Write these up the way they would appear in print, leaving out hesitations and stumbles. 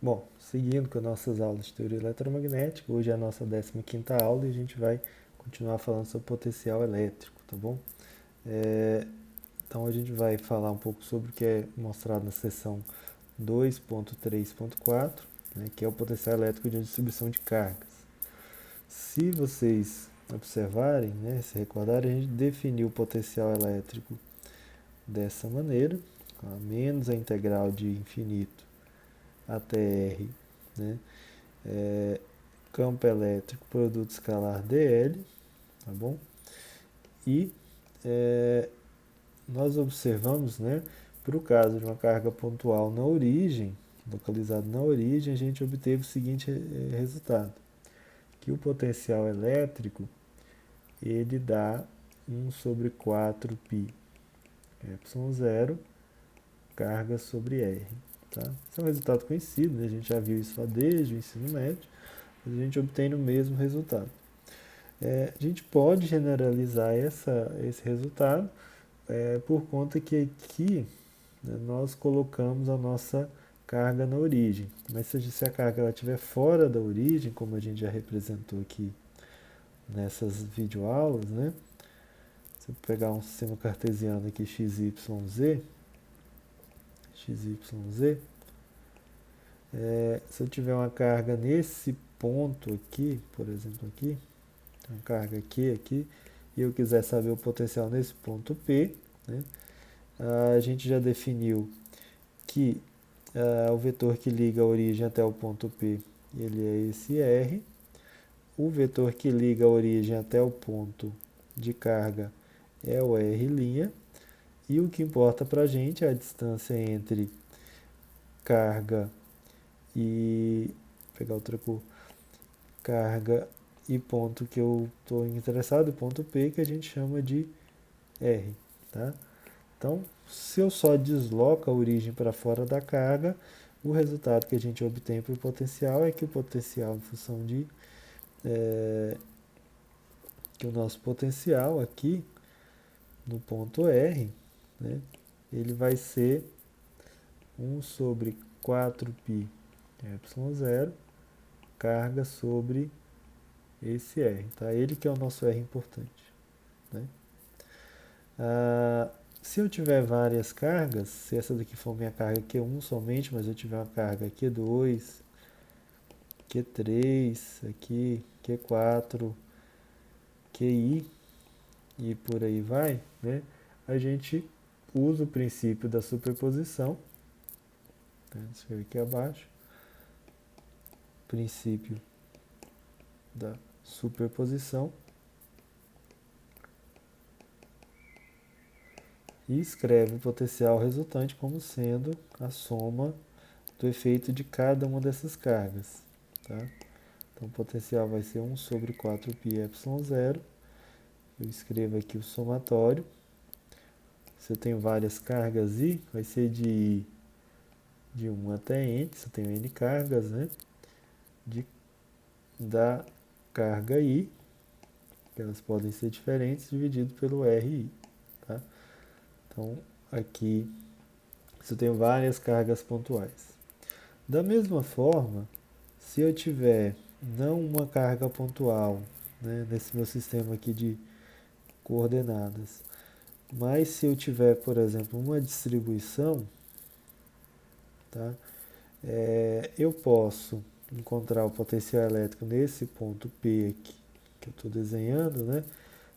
Bom, seguindo com as nossas aulas de teoria eletromagnética, hoje é a nossa 15ª aula e a gente vai continuar falando sobre potencial elétrico, tá bom? É, então a gente vai falar um pouco sobre o que é mostrado na seção 2.3.4, né, que é o potencial elétrico de distribuição de cargas. Se vocês observarem, né, se recordarem, a gente definiu o potencial elétrico dessa maneira, a menos a integral de infinito até R, né? Campo elétrico, produto escalar dl, tá bom? E nós observamos, né, para o caso de uma carga pontual na origem, localizada na origem, a gente obteve o seguinte resultado, que o potencial elétrico, ele dá 1 sobre 4 π ε0 carga sobre R. Tá? Esse é um resultado conhecido, né? A gente já viu isso lá desde o ensino médio, mas a gente obtém o mesmo resultado. A gente pode generalizar esse resultado por conta que aqui, né, nós colocamos a nossa carga na origem. Mas se a carga estiver fora da origem, como a gente já representou aqui nessas videoaulas, né? Se eu pegar um sistema cartesiano aqui XYZ, se eu tiver uma carga nesse ponto aqui, por exemplo aqui, uma carga Q aqui, e eu quiser saber o potencial nesse ponto P, né, a gente já definiu que o vetor que liga a origem até o ponto P, ele é esse R. O vetor que liga a origem até o ponto de carga é o R', e o que importa para a gente é a distância entre carga e... Vou pegar outra cor. Carga e ponto que eu estou interessado, ponto P, que a gente chama de R. Tá? Então, se eu só desloco a origem para fora da carga, o resultado que a gente obtém para o potencial é que o potencial em função de... que o nosso potencial aqui, no ponto R, né, ele vai ser 1 sobre 4π ε0 carga sobre esse R. Tá? Ele que é o nosso R importante. Né? Se eu tiver várias cargas, se essa daqui for minha carga Q1 somente, mas eu tiver uma carga Q2, Q3, aqui, Q4, QI e por aí vai, né? A gente usa o princípio da superposição, né? Escrever aqui abaixo, princípio da superposição, e escreve o potencial resultante como sendo a soma do efeito de cada uma dessas cargas. Tá? Então o potencial vai ser 1 sobre 4π ε0. Eu escrevo aqui o somatório. Se eu tenho várias cargas I, vai ser de 1 até N, se eu tenho N cargas, né? Da carga I, que elas podem ser diferentes, dividido pelo RI. Tá? Então, aqui, se eu tenho várias cargas pontuais. Da mesma forma, se eu tiver não uma carga pontual, né, nesse meu sistema aqui de coordenadas, mas se eu tiver, por exemplo, uma distribuição, tá, eu posso encontrar o potencial elétrico nesse ponto P aqui, que eu estou desenhando, né,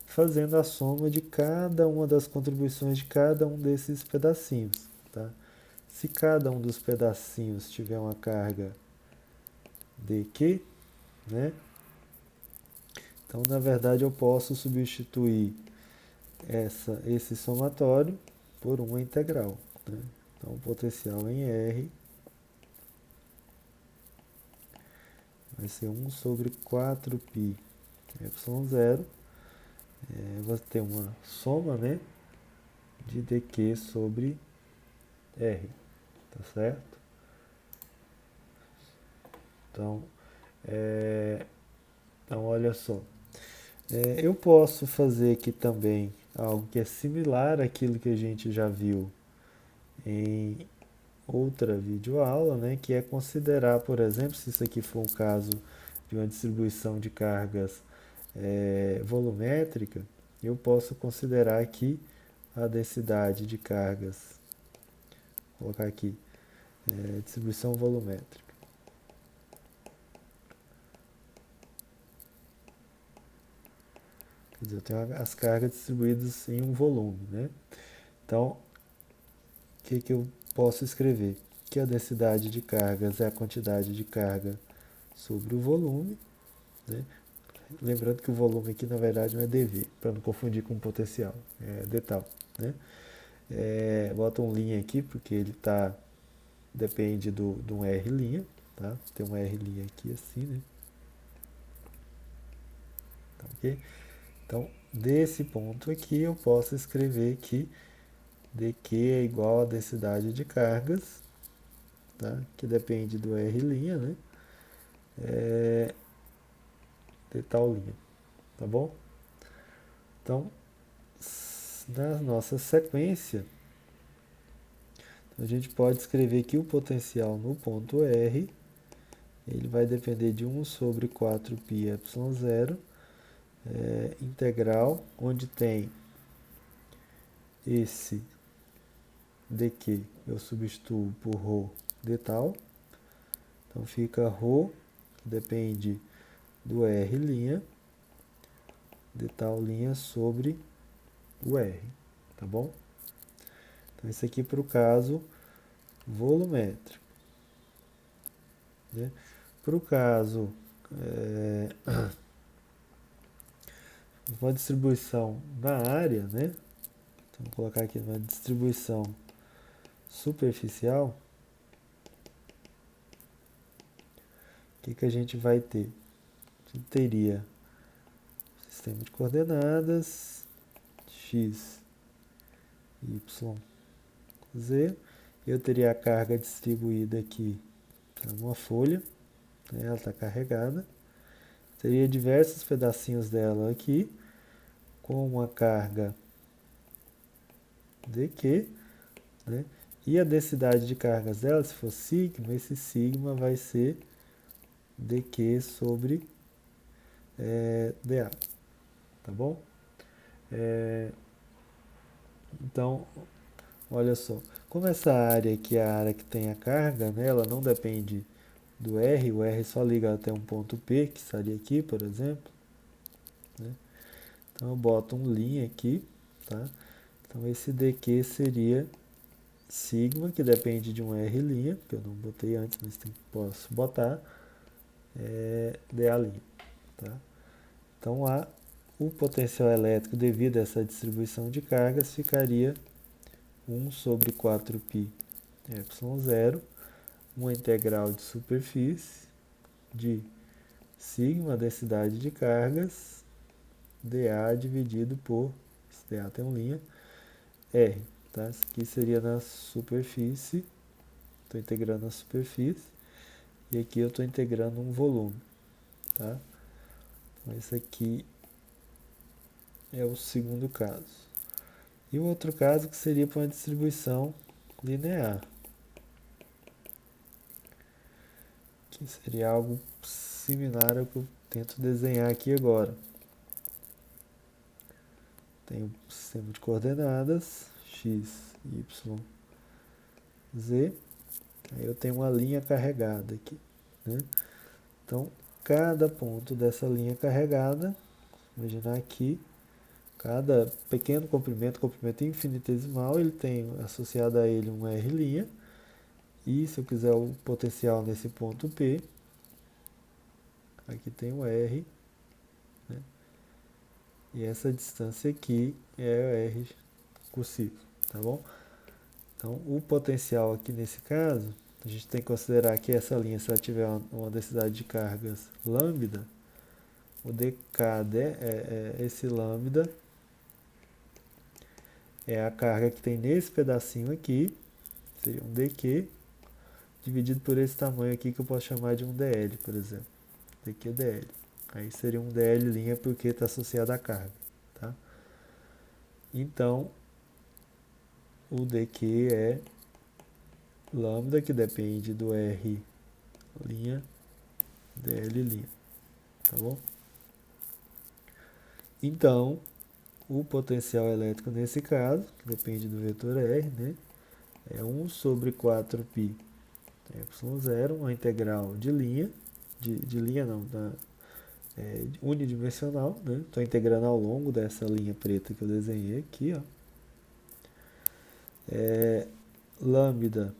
fazendo a soma de cada uma das contribuições de cada um desses pedacinhos. Tá? Se cada um dos pedacinhos tiver uma carga dQ, né, então na verdade eu posso substituir esse somatório por uma integral. Né? Então o potencial em R vai ser 1 sobre 4π ε0. Vai ter uma soma, né, de dq sobre R. Tá certo? Então, olha só. Eu posso fazer aqui também algo que é similar àquilo que a gente já viu em outra videoaula, né, que é considerar, por exemplo, se isso aqui for um caso de uma distribuição de cargas volumétrica, eu posso considerar aqui a densidade de cargas, vou colocar aqui, distribuição volumétrica. Quer dizer, eu tenho as cargas distribuídas em um volume, né? Então, o que eu posso escrever? Que a densidade de cargas é a quantidade de carga sobre o volume, né? Lembrando que o volume aqui na verdade não é dV, para não confundir com potencial, é detal, né? Bota um linha aqui porque ele depende de um R', tá? Tem um R' aqui assim, né? Tá, ok? Então, desse ponto aqui eu posso escrever que dQ é igual a densidade de cargas, tá? Que depende do R', né? De tal linha, tá bom? Então, na nossa sequência, a gente pode escrever que o potencial no ponto R, ele vai depender de 1 sobre 4πε0, integral, onde tem esse dq, eu substituo por ρ de tal, então fica ρ, que depende do R', de tal linha sobre o R, tá bom? Então, isso aqui para o caso volumétrico, né? Para o caso, uma distribuição na área, né? Então, vou colocar aqui uma distribuição superficial, o que a gente vai ter? A gente teria sistema de coordenadas, x, y, z. Eu teria a carga distribuída aqui numa folha, né? Ela está carregada. Teria diversos pedacinhos dela aqui, com uma carga dq, né? E a densidade de cargas dela, se for sigma, esse sigma vai ser dq sobre dA, tá bom? Então, olha só, como essa área aqui é a área que tem a carga, né, ela não depende do R, o R só liga até um ponto P, que estaria aqui, por exemplo, né? Então eu boto um linha aqui, tá? Então esse dq seria sigma, que depende de um R', que eu não botei antes, mas posso botar, dA', tá? Então o potencial elétrico devido a essa distribuição de cargas ficaria 1 sobre 4π ε0, uma integral de superfície de sigma, densidade de cargas, dA dividido por, esse dA tem uma linha, R, tá? Isso aqui seria na superfície, estou integrando a superfície, e aqui eu estou integrando um volume, tá? Então esse aqui é o segundo caso. E o outro caso que seria para uma distribuição linear, que seria algo similar ao que eu tento desenhar aqui agora. Tem um sistema de coordenadas, x, y, z. Aí eu tenho uma linha carregada aqui, né? Então, cada ponto dessa linha carregada, imaginar aqui, cada pequeno comprimento infinitesimal, ele tem associado a ele um R', e se eu quiser o potencial nesse ponto P, aqui tem o R, né? E essa distância aqui é o R cursivo, tá bom? Então, o potencial aqui nesse caso, a gente tem que considerar que essa linha, se ela tiver uma densidade de cargas lambda, o dk esse lambda é a carga que tem nesse pedacinho aqui, seria um dq, dividido por esse tamanho aqui que eu posso chamar de um dl, por exemplo. Dq dl. Aí seria um dl' porque está associado à carga, tá? Então, o dq é lambda, que depende do R', dl', tá bom? Então, o potencial elétrico nesse caso, que depende do vetor R, né, é 1 sobre 4π y0, uma integral de linha, de linha não, unidimensional, né? Estou integrando ao longo dessa linha preta que eu desenhei aqui, ó. Lambda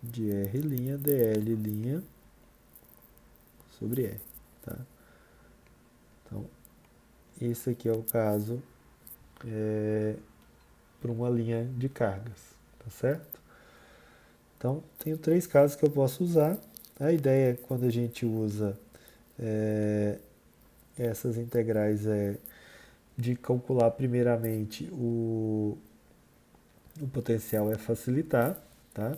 de R' dl' sobre R, tá? Então, esse aqui é o caso para uma linha de cargas, tá certo? Então, tenho 3 casos que eu posso usar. A ideia quando a gente usa essas integrais é de calcular primeiramente o potencial é facilitar, tá?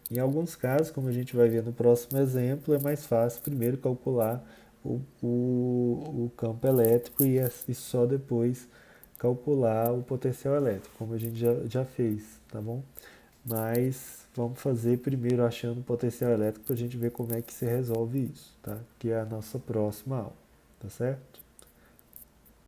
Em alguns casos, como a gente vai ver no próximo exemplo, é mais fácil primeiro calcular o campo elétrico e só depois calcular o potencial elétrico, como a gente já fez, tá bom? Mas vamos fazer primeiro achando o potencial elétrico para a gente ver como é que se resolve isso, tá? Que é a nossa próxima aula, tá certo?